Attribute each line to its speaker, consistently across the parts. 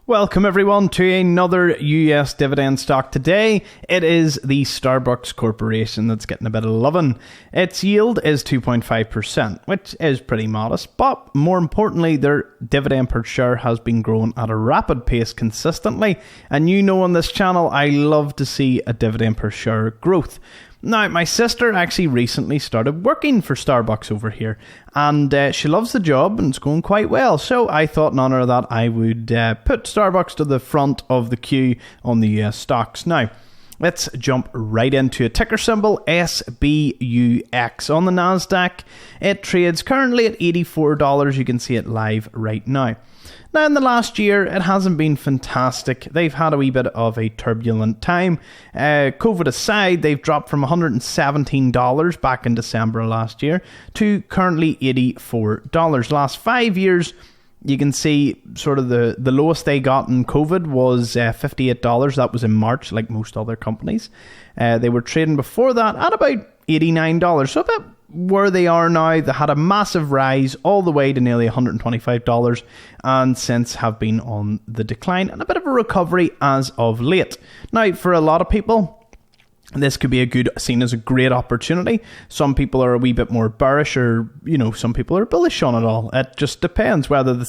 Speaker 1: Welcome everyone to another US dividend stock. Today it is the SBUX Corporation that's getting a bit of loving. Its yield is 2.5%, which is pretty modest, but more importantly their dividend per share has been growing at a rapid pace consistently, and you know on this channel I love to see a dividend per share growth. Now, my sister actually recently started working for SBUX over here, and she loves the job and it's going quite well. So I thought in honour of that I would put SBUX to the front of the queue on the US stocks. Now, let's jump right into a ticker symbol, SBUX. On the NASDAQ, it trades currently at $84. You can see it live right now. Now, in the last year, it hasn't been fantastic. They've had a wee bit of a turbulent time. COVID aside, they've dropped from $117 back in December last year to currently $84. Last 5 years, you can see sort of the lowest they got in COVID was $58. That was in March, like most other companies. They were trading before that at about $89. So about where they are now, they had a massive rise all the way to nearly $125 and since have been on the decline and a bit of a recovery as of late. Now, for a lot of people, this could be seen as a great opportunity. Some people are a wee bit more bearish, or some people are bullish on it all. It just depends whether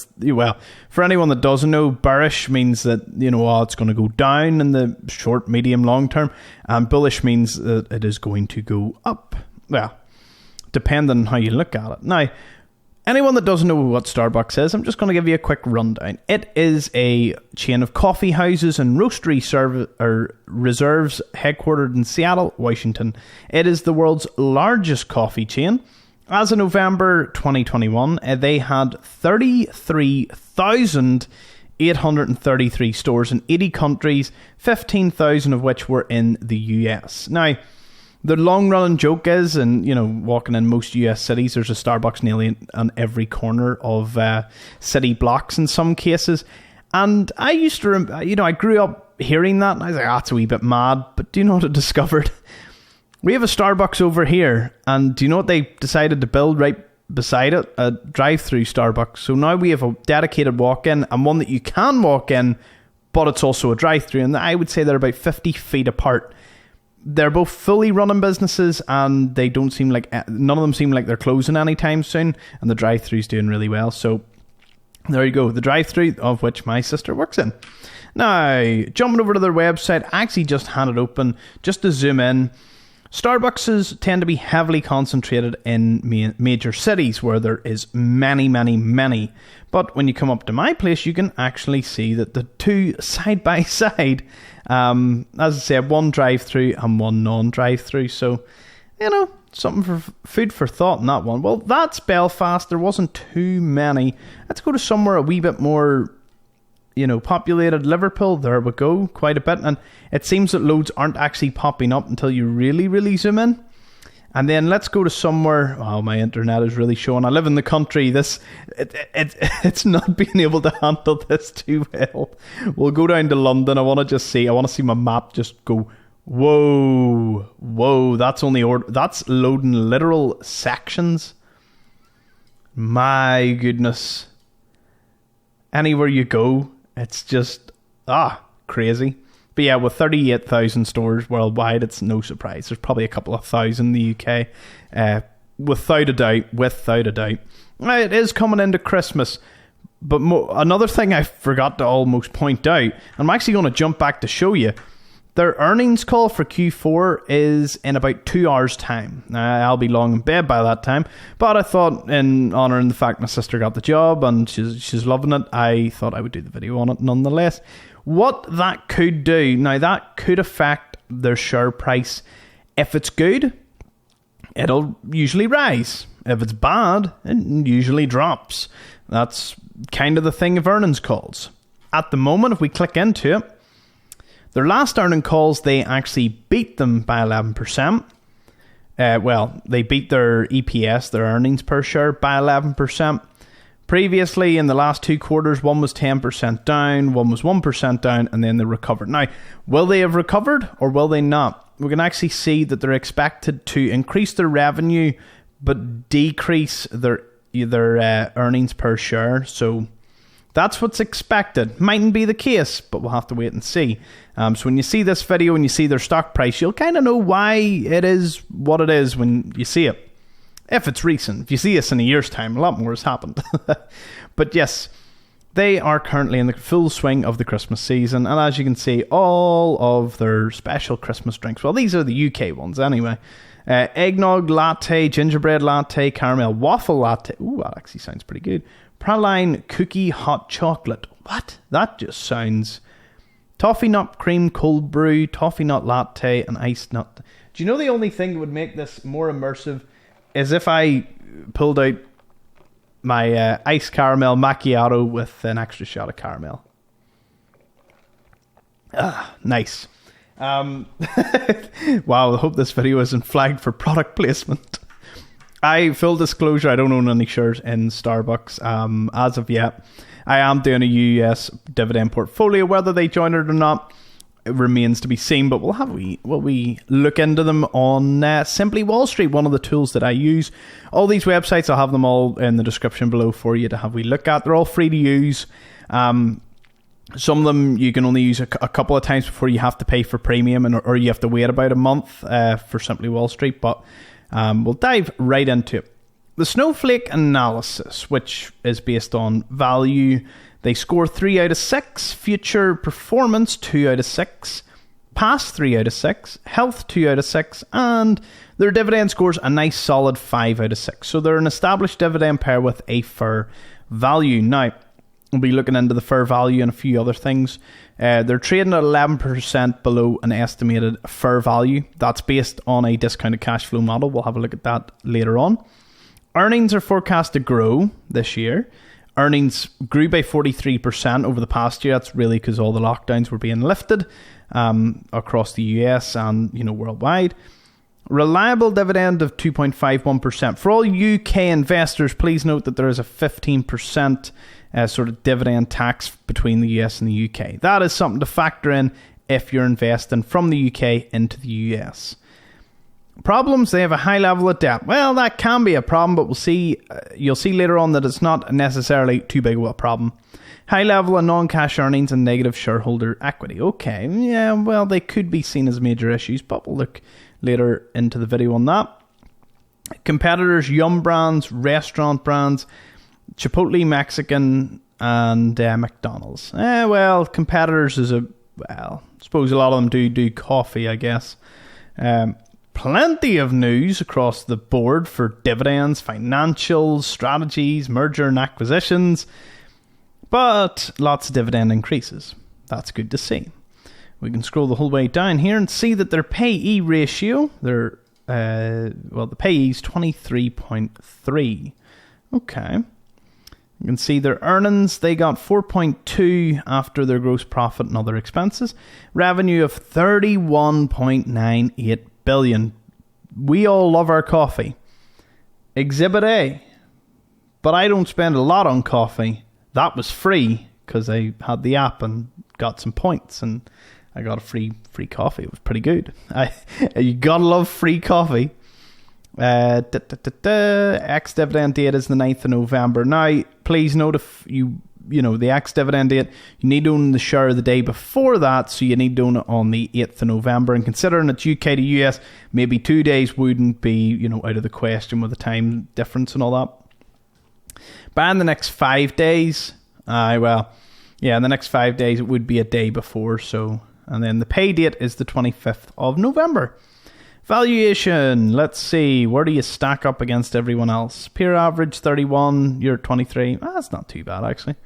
Speaker 1: for anyone that doesn't know, bearish means that it's going to go down in the short, medium, long term, and bullish means that it is going to go up. Well, depending on how you look at it. Now, anyone that doesn't know what SBUX is, I'm just going to give you a quick rundown. It is a chain of coffee houses and roastery reserves headquartered in Seattle, Washington. It is the world's largest coffee chain. As of November 2021, they had 33,833 stores in 80 countries, 15,000 of which were in the US. Now, the long-running joke is, and walking in most US cities, there's a Starbucks nearly on every corner of city blocks in some cases. And I used to, I grew up hearing that, and I was like, that's a wee bit mad. But do you know what I discovered? We have a Starbucks over here, and do you know what they decided to build right beside it? A drive-through Starbucks. So now we have a dedicated walk-in, and one that you can walk in, but it's also a drive-through. And I would say they're about 50 feet apart. They're both fully running businesses, and they don't seem like, none of them seem like they're closing anytime soon, and the drive-thru's doing really well. So there you go, the drive-thru of which my sister works in. Now, jumping over to their website, I actually just had it open just to zoom in. Starbucks tend to be heavily concentrated in major cities where there is many. But when you come up to my place, you can actually see that the two side by side, as I said, one drive-through and one non-drive-through. So, something for food for thought in that one. Well, that's Belfast. There wasn't too many. Let's go to somewhere a wee bit more, populated. Liverpool, there we go, quite a bit. And it seems that loads aren't actually popping up until you really zoom in. And then let's go to somewhere, my internet is really showing. I live in the country. It's not being able to handle this too well. We'll go down to London. I want to see my map just go, whoa, that's loading literal sections. My goodness. Anywhere you go, it's just, crazy. But yeah, with 38,000 stores worldwide, it's no surprise. There's probably a couple of thousand in the UK. Without a doubt. Now, it is coming into Christmas. But another thing I forgot to almost point out, I'm actually going to jump back to show you. Their earnings call for Q4 is in about 2 hours' time. I'll be long in bed by that time. But I thought, in honouring the fact my sister got the job and she's loving it, I thought I would do the video on it nonetheless. What that could do, now that could affect their share price. If it's good, it'll usually rise. If it's bad, it usually drops. That's kind of the thing of earnings calls. At the moment, if we click into it, their last earning calls, they actually beat them by 11%. They beat their EPS, their earnings per share, by 11%. Previously, in the last 2 quarters, one was 10% down, one was 1% down, and then they recovered. Now, will they have recovered or will they not? We can actually see that they're expected to increase their revenue, but decrease their earnings per share. So That's what's expected. Mightn't be the case, but we'll have to wait and see. So when you see this video and you see their stock price, you'll kind of know why it is what it is when you see it. If it's recent. If you see this in a year's time, a lot more has happened. But yes, they are currently in the full swing of the Christmas season. And as you can see, all of their special Christmas drinks, well, these are the UK ones anyway. Eggnog latte, gingerbread latte, caramel waffle latte. Ooh, that actually sounds pretty good. Praline cookie hot chocolate. What? That just sounds... Toffee nut cream cold brew, toffee nut latte, and iced nut. Do you know the only thing that would make this more immersive is if I pulled out my iced caramel macchiato with an extra shot of caramel. Ah, nice. Wow, I hope this video isn't flagged for product placement. Full disclosure, I don't own any shares in Starbucks as of yet. I am doing a US dividend portfolio. Whether they join it or not, it remains to be seen. But we look into them on Simply Wall Street, one of the tools that I use. All these websites, I'll have them all in the description below for you to have a look at. They're all free to use. Some of them you can only use a couple of times before you have to pay for premium, or you have to wait about a month for Simply Wall Street. But we'll dive right into it. The snowflake analysis, which is based on value, they score 3 out of 6, future performance 2 out of 6, past 3 out of 6, health 2 out of 6, and their dividend scores a nice solid 5 out of 6. So they're an established dividend pair with a fair value. Now, we'll be looking into the fair value and a few other things. They're trading at 11% below an estimated fair value. That's based on a discounted cash flow model. We'll have a look at that later on. Earnings are forecast to grow this year. Earnings grew by 43% over the past year. That's really because all the lockdowns were being lifted across the US and worldwide. Reliable dividend of 2.51%. For all UK investors, please note that there is a 15% sort of dividend tax between the US and the UK. That is something to factor in if you're investing from the UK into the US. Problems, they have a high level of debt. Well, that can be a problem, but we'll see. You'll see later on that it's not necessarily too big of a problem. High level of non-cash earnings and negative shareholder equity. Okay, yeah, well, they could be seen as major issues, but we'll look later into the video on that. Competitors, Yum Brands, restaurant brands, Chipotle Mexican, and McDonald's. Well, competitors is I suppose a lot of them do coffee, I guess. Plenty of news across the board for dividends, financials, strategies, merger and acquisitions, but lots of dividend increases. That's good to see. We can scroll the whole way down here and see that their PE ratio, the PE is 23.3. Okay. You can see their earnings, they got 4.2 after their gross profit and other expenses. Revenue of 31.98 billion. We all love our coffee. Exhibit A. But I don't spend a lot on coffee. That was free because I had the app and got some points and I got a free coffee. It was pretty good. You gotta love free coffee. Ex-dividend date is the 9th of November. Now, please note if the ex-dividend date, you need to own the share the day before that, so you need to own it on the 8th of November. And considering it's UK to US, maybe 2 days wouldn't be, out of the question with the time difference and all that. But in the next 5 days, in the next 5 days, it would be a day before, so... And then the pay date is the 25th of November. Valuation, let's see, where do you stack up against everyone else? Peer average 31, you're 23. That's not too bad, actually.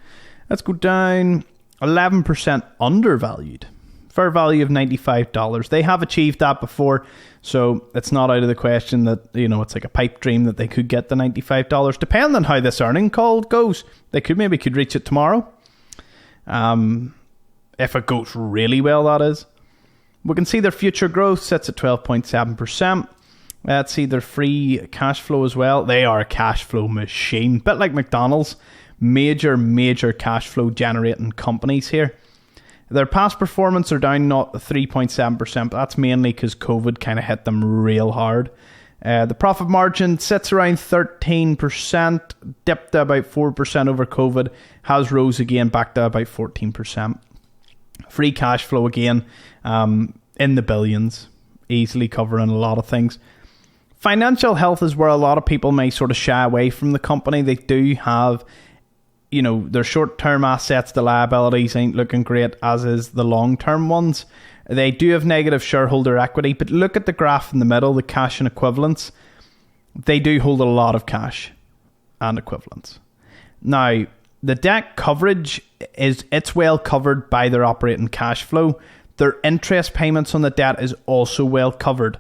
Speaker 1: Let's go down 11% undervalued. Fair value of $95. They have achieved that before, so it's not out of the question that, it's like a pipe dream that they could get the $95. Depending on how this earning call goes, they could reach it tomorrow. If it goes really well, that is. We can see their future growth sits at 12.7%. Let's see their free cash flow as well. They are a cash flow machine. Bit like McDonald's. Major cash flow generating companies here. Their past performance are down not 3.7%, but that's mainly because COVID kind of hit them real hard. The profit margin sits around 13%, dipped to about 4% over COVID, has rose again back to about 14%. Free cash flow again in the billions, easily covering a lot of things. Financial health is where a lot of people may sort of shy away from the company. They do have, their short-term assets, the liabilities ain't looking great, as is the long-term ones. They do have negative shareholder equity, but look at the graph in the middle, the cash and equivalents. They do hold a lot of cash and equivalents. Now, the debt coverage it's well covered by their operating cash flow. Their interest payments on the debt is also well covered.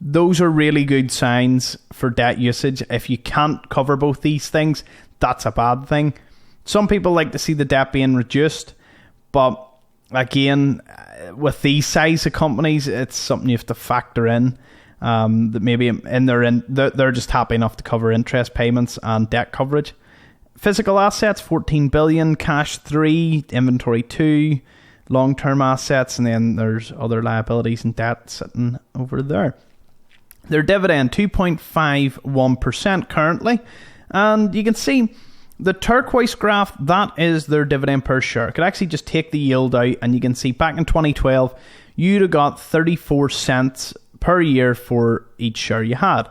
Speaker 1: Those are really good signs for debt usage. If you can't cover both these things, that's a bad thing. Some people like to see the debt being reduced, but again, with these size of companies, it's something you have to factor in. That maybe they're just happy enough to cover interest payments and debt coverage. Physical assets, 14 billion, cash 3, inventory 2, long-term assets, and then there's other liabilities and debt sitting over there. Their dividend, 2.51% currently. And you can see the turquoise graph, that is their dividend per share. I could actually just take the yield out, and you can see back in 2012, you'd have got 34 cents per year for each share you had.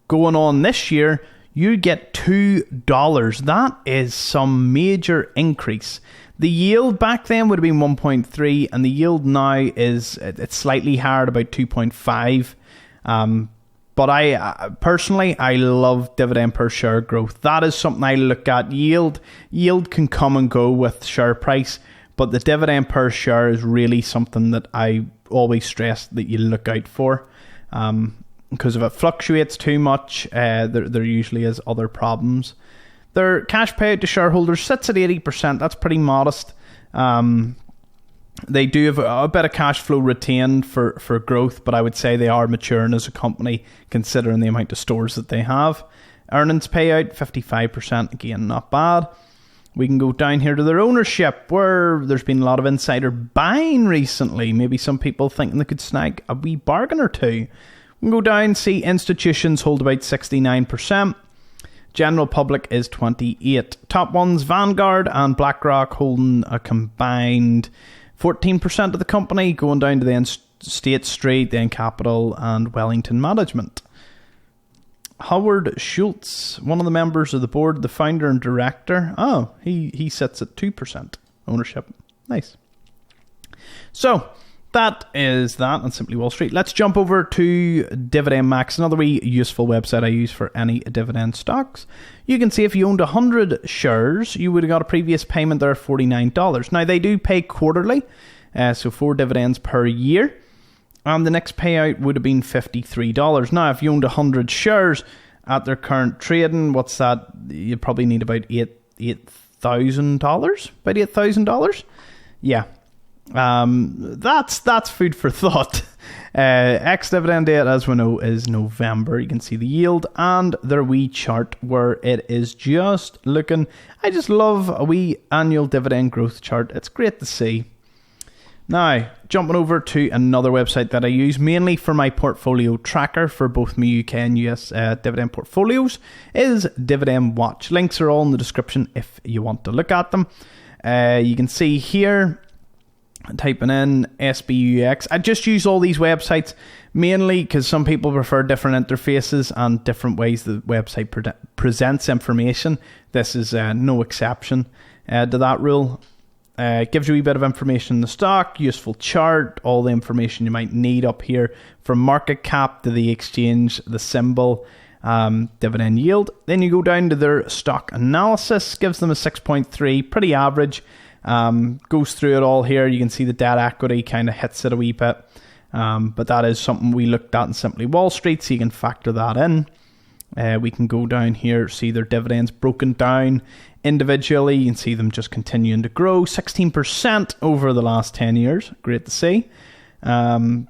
Speaker 1: Going on this year, you get $2. That is some major increase. The yield back then would have been 1.3, and the yield now it's slightly higher at about 2.5. But I personally love dividend per share growth. That is something I look at. Yield can come and go with share price, but the dividend per share is really something that I always stress that you look out for. Because if it fluctuates too much, there usually is other problems. Their cash payout to shareholders sits at 80%. That's pretty modest. They do have a bit of cash flow retained for growth, but I would say they are maturing as a company considering the amount of stores that they have. Earnings payout, 55%. Again, not bad. We can go down here to their ownership, where there's been a lot of insider buying recently. Maybe some people thinking they could snag a wee bargain or two. We can go down, see institutions hold about 69%. General public is 28%. Top ones, Vanguard and BlackRock, holding a combined 14% of the company, going down to then State Street, then Capital and Wellington Management. Howard Schultz, one of the members of the board, the founder and director. Oh, he sits at 2% ownership. Nice. So, that is that on Simply Wall Street. Let's jump over to Dividend Max, another wee useful website I use for any dividend stocks. You can see if you owned 100 shares, you would have got a previous payment there of $49. Now, they do pay quarterly, so 4 dividends per year. And the next payout would have been $53. Now, if you owned 100 shares at their current trading, what's that? You'd probably need about $8,000? About $8,000? Yeah. That's food for thought. Ex-dividend date, as we know, is November. You can see the yield and their wee chart where it is just looking... I just love a wee annual dividend growth chart. It's great to see. Now, jumping over to another website that I use mainly for my portfolio tracker for both my UK and US dividend portfolios is Dividend Watch. Links are all in the description if you want to look at them. You can see here, typing in SBUX. I just use all these websites mainly because some people prefer different interfaces and different ways the website presents information. This is no exception to that rule. It gives you a wee bit of information in the stock, useful chart, all the information you might need up here from market cap to the exchange, the symbol, dividend yield. Then you go down to their stock analysis, gives them a 6.3, pretty average. Goes through it all here. You can see the debt equity kind of hits it a wee bit. But that is something we looked at in Simply Wall Street, so you can factor that in. We can go down here, see their dividends broken down individually. You can see them just continuing to grow, 16% over the last 10 years. Great to see.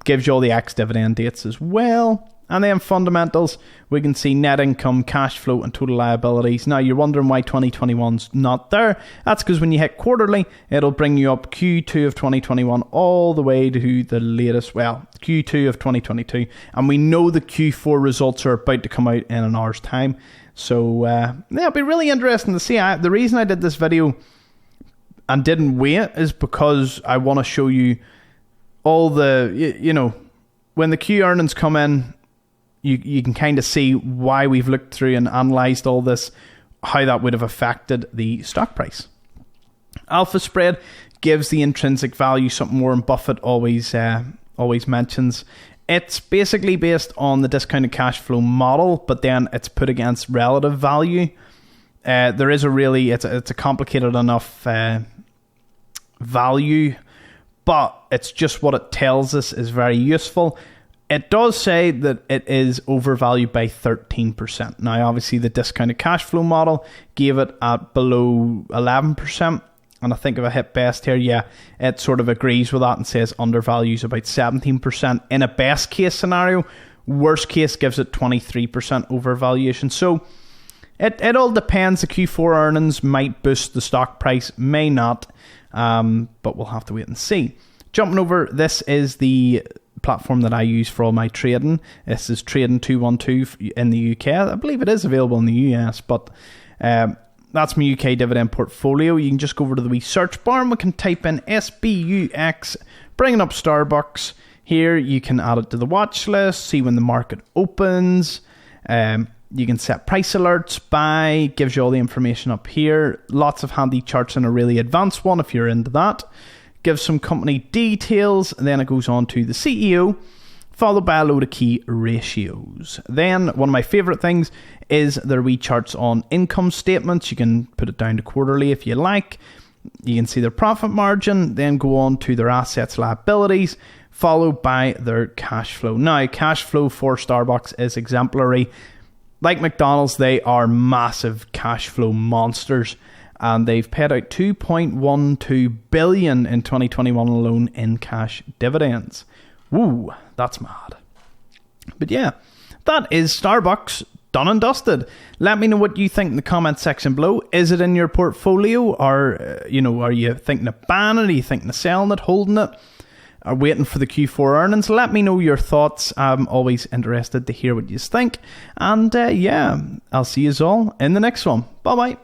Speaker 1: Gives you all the ex-dividend dates as well. And then fundamentals, we can see net income, cash flow, and total liabilities. Now, you're wondering why 2021's not there. That's because when you hit quarterly, it'll bring you up Q2 of 2021 all the way to the latest, well, Q2 of 2022. And we know the Q4 results are about to come out in an hour's time. So, it'll be really interesting to see. The reason I did this video and didn't wait is because I want to show you all the, when the Q earnings come in, you can kind of see why we've looked through and analysed all this, how that would have affected the stock price. Alpha spread gives the intrinsic value, something Warren Buffett always mentions. It's basically based on the discounted cash flow model, but then it's put against relative value. There is it's a complicated enough value, but it's just what it tells us is very useful. It does say that it is overvalued by 13%. Now, obviously, the discounted cash flow model gave it at below 11%. And I think if I hit best here, it sort of agrees with that and says undervalues about 17% in a best case scenario. Worst case gives it 23% overvaluation. So it all depends. The Q4 earnings might boost the stock price, may not. But we'll have to wait and see. Jumping over, this is the platform that I use for all my trading. This is Trading 212 in the UK. I believe it is available in the US, but that's my UK dividend portfolio. You can just go over to the wee search bar and we can type in SBUX, bringing up Starbucks. Here you can add it to the watch list, see when the market opens. You can set price alerts, buy, gives you all the information up here. Lots of handy charts and a really advanced one if you're into that. Gives some company details, and then it goes on to the CEO, followed by a load of key ratios. Then one of my favourite things is their wee charts on income statements. You can put it down to quarterly if you like. You can see their profit margin, then go on to their assets, liabilities, followed by their cash flow. Now, cash flow for Starbucks is exemplary. Like McDonald's, they are massive cash flow monsters. And they've paid out $2.12 billion in 2021 alone in cash dividends. Woo, that's mad. But yeah, that is Starbucks done and dusted. Let me know what you think in the comment section below. Is it in your portfolio? Or, are you thinking of banning it? Are you thinking of selling it, holding it? Or waiting for the Q4 earnings? Let me know your thoughts. I'm always interested to hear what you think. And I'll see you all in the next one. Bye-bye.